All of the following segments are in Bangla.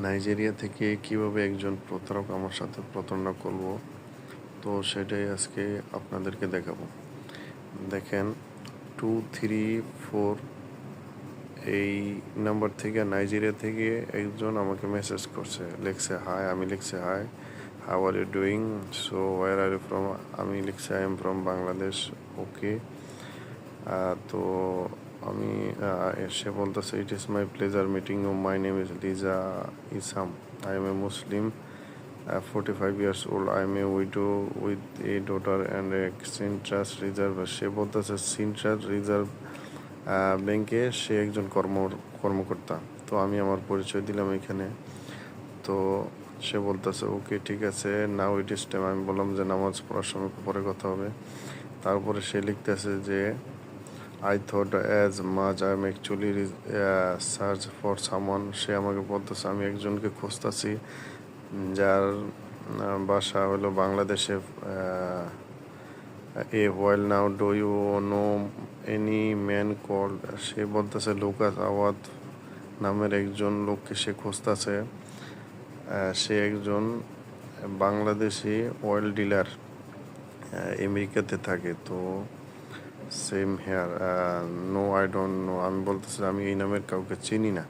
নাইজেরিয়া থেকে কিভাবে একজন প্রতারক আমার সাথে প্রতারণা করলো, তো সেটাই আজকে আপনাদেরকে দেখাবো। দেখেন, 234 এই নাম্বার থেকে, নাইজেরিয়া থেকে একজন আমাকে মেসেজ করছে, লিখছে হাই। আমি লিখছি hi, how are you doing, so where are you from. আমি লিখছি I am from Bangladesh. Okay. তো আমি সে বলতেছে, it is my pleasure meeting you, my name is Liza Isam, I am a Muslim, 45 years old, I am a widow with a daughter and a Sintras reserve. সে বলতেছে সিনট্রাস রিজার্ভ ব্যাংকে সে একজন কর্মকর্তা। তো আমি আমার পরিচয় দিলাম এখানে। তো সে বলতেছে ওকে ঠিক আছে, নাও ইট ইস টাইম। আমি বললাম যে নামাজ পড়ার সময় পরে কথা হবে। তারপরে সে লিখতেছে যে I thought as much, I am actually search for someone. সে আমাকে বলতেছে আমি একজনকে খুঁজতেছি যার বাসা হলো বাংলাদেশে। While now do you know any man called, সে বলতেছে লুকাস আওয়াদ নামের একজন লোককে সে খুঁজতেছে। সে একজন বাংলাদেশি অয়েল ডিলার, আমেরিকাতে থাকে। তো same here, no I don't know. আমি বলতেছি আমি এই নামের কাউকে চিনি না।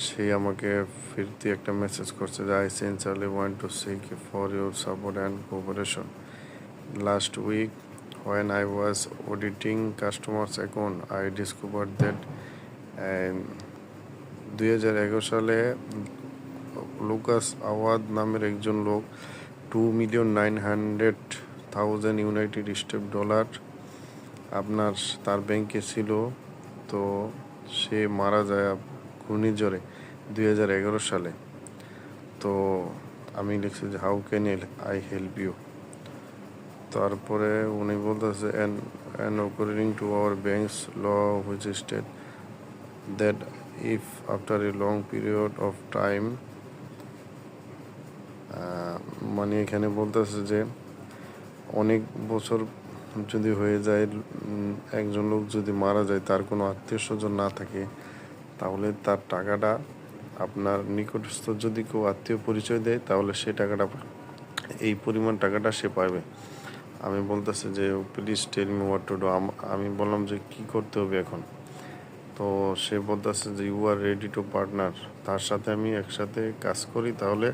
সে আমাকে ফিরতি একটা মেসেজ করছে যে I sincerely want to seek for your support and cooperation. Last week when I was auditing customers account, I discovered that 2011 সালে লুকাস আওয়াদ নামের একজন লোক $2,900,000 ইউনাইটেড স্টেট ডলার আপনার তার ব্যাংকে ছিল। তো সে মারা যায় ঘূর্ণিঝড়ে 2011 সালে। তো আমি লিখছি যে how can I help you. তারপরে উনি বলতেছে and according to our bank's law which state that if after a long period of time, মানে এখানে বলতেছে যে অনেক বছর যদি হয়ে যায়, একজন লোক যদি মারা যায়, তার কোনো আত্মীয় স্বজন না থাকে, তাহলে তার টাকাটা আপনার নিকটস্থ যদি কেউ আত্মীয় পরিচয় দেয়, তাহলে সে টাকাটা, এই পরিমাণ টাকাটা সে পাবে। আমি বলতেছে যে please tell me what to do. আমি বললাম যে কি করতে হবে এখন। তো সে বলতেছে যে you are ready to partner, তার সাথে আমি একসাথে কাজ করি, তাহলে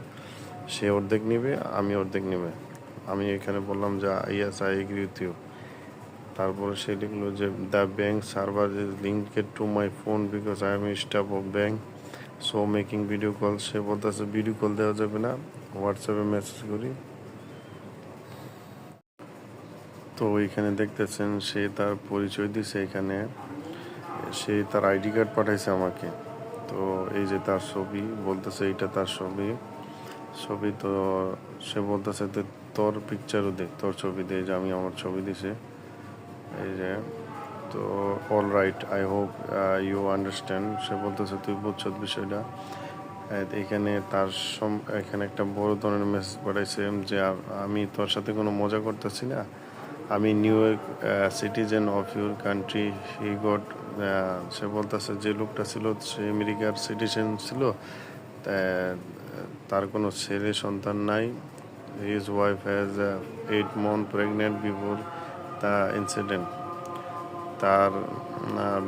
সে অর্ধেক নেবে, আমি অর্ধেক নেবে। আমি এখানে বললাম যে yes I agree with you. তারপরে সে লিখলো যে the bank server is linked to my phone because I am staff of bank, so making video call. সে বলতেছে ভিডিও কল দেওয়া যাবে না, হোয়াটসঅ্যাপে মেসেজ করি। তো এখানে দেখতেছেন সে তার পরিচয় দিছে, এখানে সে তার আইডি কার্ড পাঠাইছে আমাকে। তো এই যে তার ছবি, বলতেছে এইটা তার ছবি। তো সে বলতেছে তোর পিকচারও দেখ, তোর ছবি দে, যে আমি আমার ছবি দিছে এই যে। তো all right, I hope you understand. সে বলতেছে তুই বুঝছ বিষয়টা। এখানে এখানে একটা বড় ধরনের মেসেজ পাঠাইছে যে আমি তোর সাথে কোনো মজা করতেছি না, আমি New York citizen of your country he got. সে বলতেছে যে লোকটা ছিল সে আমেরিকার সিটিজেন ছিল, তার কোনো ছেলে সন্তান নাই। His wife has 8 months pregnant before the incident. তার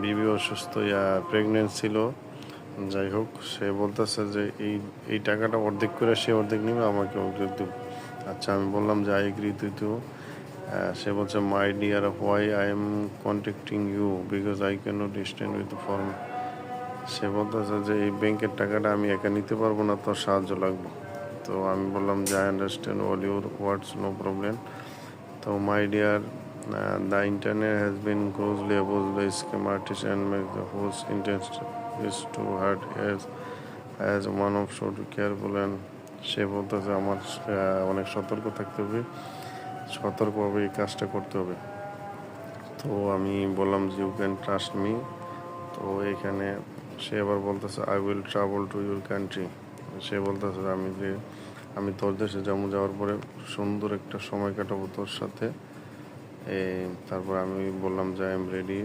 বিবি অসুস্থ, প্রেগনেন্ট ছিল। যাই হোক, সে বলতেছে যে এই টাকাটা অর্ধেক করে সে অর্ধেক নেবে, আমাকে অর্ধেক দেবে। আচ্ছা, আমি বললাম যে আই এগ্রি তুই তো। সে বলছে my dear why I am contacting you because I can not stand with form. সে বলতেছে যে এই ব্যাংকের টাকাটা আমি একা নিতে পারবো না, তোর সাহায্য লাগবে। তো আমি বললাম যে I understand all your words, no problem. তো my dear, the internet has been grossly abuse the scam artist and make the whose intent is to hurt as one of show to careful and. সে বলতেছে আমার অনেক সতর্ক থাকতে হবে, সতর্কভাবে এই কাজটা করতে হবে। তো আমি বললাম যে ইউ ক্যান ট্রাস্ট মি। তো এখানে সে আবার বলতেছে I will travel to your country. সে বলতেছে আমি তোর দেশে যাবো, যাওয়ার পরে সুন্দর একটা সময় কাটাবো তোর সাথে। তারপর আমি বললাম যে আই এম রেডি।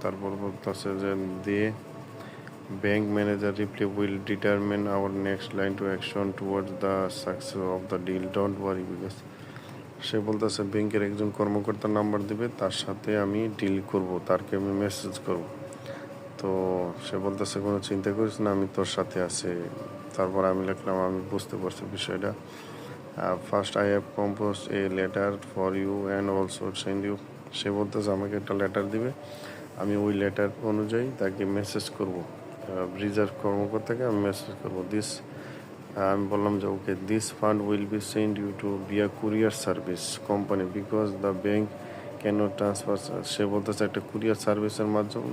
তারপর বলতেছে যে bank manager reply will determine our next line to action towards the success of the deal, don't worry. Because সে বলতেছে ব্যাংকের একজন কর্মকর্তার নাম্বার দিবে, তার সাথে আমি ডিল করব, তারকে আমি মেসেজ করব। তো সে বলতেছে কোনো চিন্তা করিস না, আমি তোর সাথে আছি। তারপর আমি লিখলাম আমি বুঝতে পারছি বিষয়টা। First I have compose a letter for you and also send you. সে বলতেছে আমাকে একটা লেটার দিবে, আমি ওই লেটার অনুযায়ী তাকে মেসেজ করব, রিজার্ভ কর্মকর্তাকে আমি মেসেজ করব। আমি বললাম যে okay, this fund will be send you to via courier service company because the bank can transfer. সে বলতেছে একটা কুরিয়ার সার্ভিসের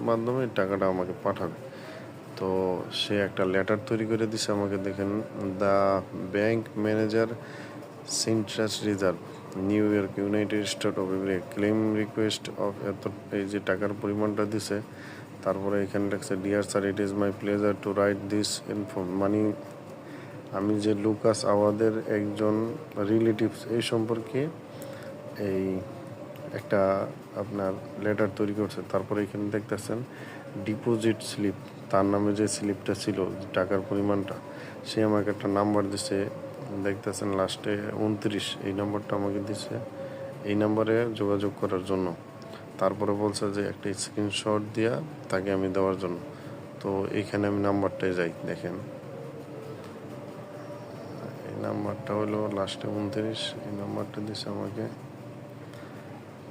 মাধ্যমে টাকাটা আমাকে পাঠাবে। তো সে একটা লেটার তৈরি করে দিছে আমাকে, দেখেন, the bank manager Sintras reserve New York United State of America claim request of এত, এই যে টাকার পরিমাণটা দিছে। তারপরে এখানে লেখছে dear sir, it is my pleasure to write this inform, মানে আমি যে লুকাস আওয়াদের একজন রিলেটিভস এই সম্পর্কে এই একটা আপনার লেটার তৈরি করছে। তারপরে এখানে দেখতেছেন ডিপোজিট স্লিপ, তার নামে যে স্লিপটা ছিল টাকার পরিমাণটা, সে আমাকে একটা নাম্বার দিছে, দেখতেছেন লাস্টে 29, এই নাম্বারটা আমাকে দিছে এই নাম্বারে যোগাযোগ করার জন্য। তারপরে বলছে যে একটা স্ক্রিনশট দিয়া তাকে আমি দেওয়ার জন্য। তো এইখানে আমি নাম্বারটায় যাই, দেখেন এই নাম্বারটা হলো লাস্টে 29, এই নাম্বারটা দিছে আমাকে।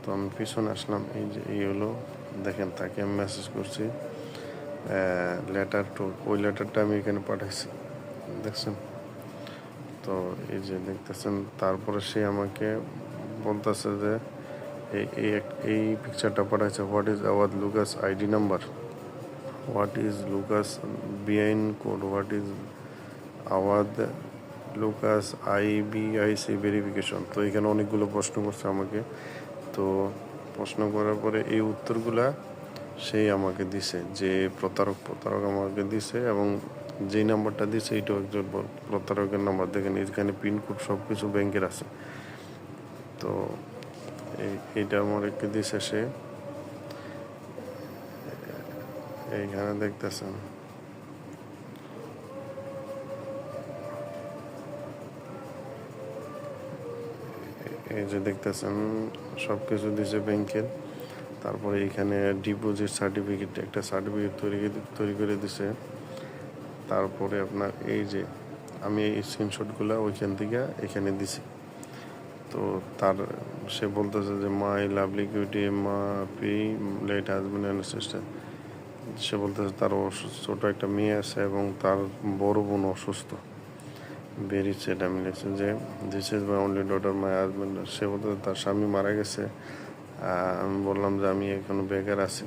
তো আমি পিছনে আসলাম, এই যে এই হলো, দেখেন তাকে আমি মেসেজ করছি লেটার টু, ওই লেটারটা আমি এখানে পাঠাইছি, দেখছেন। তো এই যে দেখতেছেন, তারপরে সে আমাকে বলতেছে যে এই পিকচারটা পাঠাইছে, what is our Lucas ID number, what is Lucas BIN code, what is our Lucas IBIC verification. তো এখানে অনেকগুলো প্রশ্ন করছে আমাকে। তো প্রশ্ন করার পরে এই উত্তরগুলা সেই আমাকে দিছে, যে প্রতারক আমাকে দিছে, এবং যেই নাম্বারটা দিছে এইটাও একজন প্রতারকের নাম্বার। দেখেন এখানে পিনকোড সব কিছু ব্যাংকের আছে। তো এইটা আমাকে দিছে সে, এইখানে দেখতেছেন এই যে দেখতেছেন সব কিছু দিছে ব্যাংকের। তারপরে এইখানে ডিপোজিট সার্টিফিকেট, একটা সার্টিফিকেট তৈরি করে দিছে। তারপরে আপনার এই যে আমি এই স্ক্রিনশটগুলো ওইখান থেকে এখানে দিছি। তো সে বলতেছে যে মাই লাভলি কিউটি মা পি লেট হাজব্যান্ড অ্যান্ড সিস্টার। সে বলতেছে তার ছোট একটা মেয়ে আছে এবং তার বড় বোন অসুস্থ। Very sad. আমি লিখছি যে this is my only daughter my husband. সে বলতেছে তার স্বামী মারা গেছে। আমি বললাম যে আমি এখনো বেকার আছি।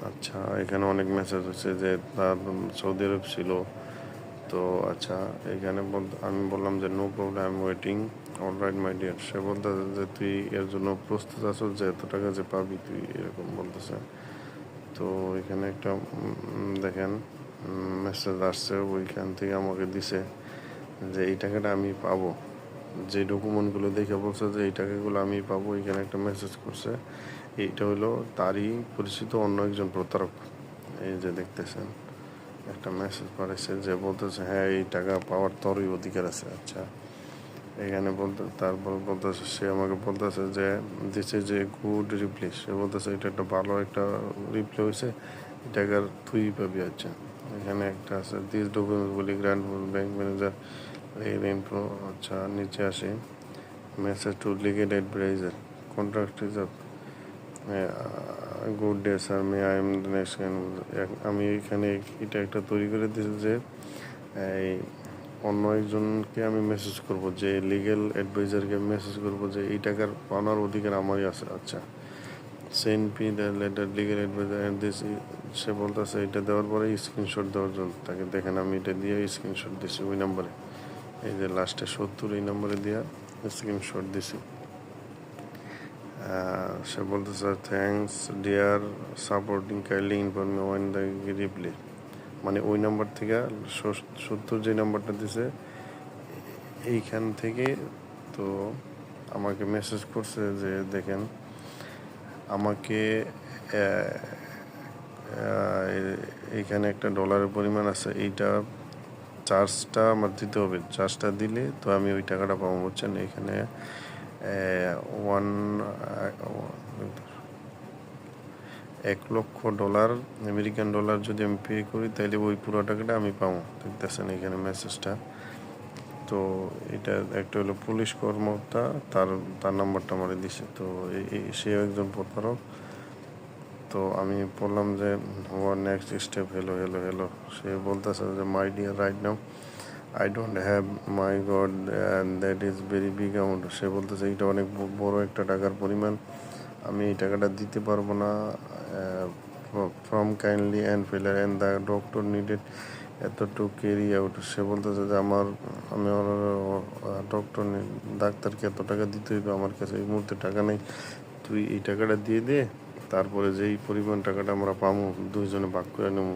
আচ্ছা, এখানে অনেক মেসেজ হচ্ছে যে তার সৌদি আরব ছিল। তো আচ্ছা, এখানে আমি বললাম যে no problem, I am waiting, all right my dear. সে বলতেছে যে তুই এর জন্য প্রস্তুত আছো যে এত টাকা যে পাবি তুই, এরকম বলতেছে। তো এখানে একটা দেখেন মেসেজ আসছে, ওইখান থেকে আমাকে দিছে যে এই টাকাটা আমি পাবো, যে ডকুমেন্টগুলো দেখে বলছে যে এই টাকাগুলো আমি পাবো। এখানে একটা মেসেজ করছে, এইটা হলো তারই পরিচিত অন্য একজন প্রতারক। এই যে দেখতেছেন একটা মেসেজ পাঠাইছে যে বলতেছে হ্যাঁ এই টাকা পাওয়ার তোরই অধিকার আছে। আচ্ছা, এখানে তারপর বলতেছে সে আমাকে বলতেছে যে this is a good reply. সে বলতেছে এটা একটা ভালো একটা রিপ্লাই হয়েছে, এই টাকার তুই পাবি। আচ্ছা, এখানে একটা আছে দিস ডকুমেন্ট বলি গ্র্যান্ড ব্যাংক ম্যানেজার এই ইনফো। আচ্ছা, নিচে আসে message to legal adviser contract reserve good day sir, may I am the next. আমি এখানে এটা একটা তৈরি করে দিয়েছি যে এই অন্য একজনকে আমি মেসেজ করব, যে লিগেল অ্যাডভাইজারকে মেসেজ করব যে এই টাকার পাওয়ার অধিকার আমারই আছে। আচ্ছা, সেন্ড পি the letter legal advisor and this. সে বলতেছে এটা দেওয়ার পরে স্ক্রিনশট দেওয়ার জন্য তাকে। দেখেন আমি এটা দিয়ে স্ক্রিনশট দিছি ওই নাম্বারে, এই যে লাস্টে 70 এই নম্বরে দিয়া স্ক্রিনশট দিছি। সে বলতেছে thanks dear supporting kindly inform me when the reply, মানে ওই নাম্বার থেকে 70 যে নাম্বারটা দিছে এইখান থেকে। তো আমাকে মেসেজ করছে যে দেখেন আমাকে এইখানে একটা ডলারের পরিমাণ আছে, এইটা চার্জটা আমার দিতে হবে। চার্জটা দিলে তো আমি ওই টাকাটা পাবো, বুঝছেন। এখানে ওয়ান 1,00,000 ডলার আমেরিকান ডলার যদি আমি পে করি তাহলে ওই পুরো টাকাটা আমি পাবো। দেখতেছেন এখানে মেসেজটা। তো এটা একটা হলো পুলিশ কর্মকর্তা, তার তার নাম্বারটা আমারে দিছে। তো সেও একজন প্রতারক। তো আমি বললাম যে what next step, hello hello hello. সে বলতেছে যে my dear, right now I don't have, my God that is very big amount. সে বলতেছে এটা অনেক বড় একটা টাকার পরিমাণ, আমি এই টাকাটা দিতে পারবো না। ফ্রম কাইন্ডলি অ্যান্ড ফেলার অ্যান্ড দ্য ডক্টর নিডেড এত টু ক্যারি আউট। সে বলতেছে যে আমি আমার ডক্টর ডাক্তারকে এত টাকা দিতে হইবে, আমার কাছে এই মুহূর্তে টাকা নেই, তুই এই টাকাটা দিয়ে দে, তারপরে যেই পরিমাণ টাকাটা আমরা পাবো দুইজনে ভাগ করে নেব।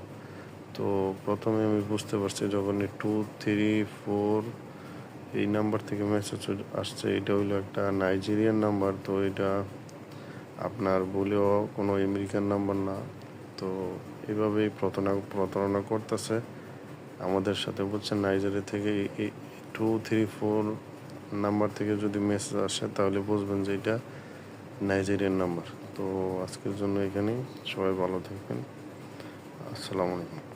তো প্রথমে আমি বুঝতে পারছি যখন 234 এই নাম্বার থেকে মেসেজ আসছে, এটা হইলো একটা নাইজেরিয়ান নাম্বার। তো এটা আপনার বলেও কোনো আমেরিকান নাম্বার না। তো এভাবেই প্রতারণা করতেছে আমাদের সাথে, বুঝছেন। নাইজেরিয়া থেকে এই 234 নাম্বার থেকে যদি মেসেজ আসে তাহলে বুঝবেন যে এটা নাইজেরিয়ান নাম্বার। তো আজকের জন্য এখানেই, সবাই ভালো থাকবেন। আসসালামু আলাইকুম।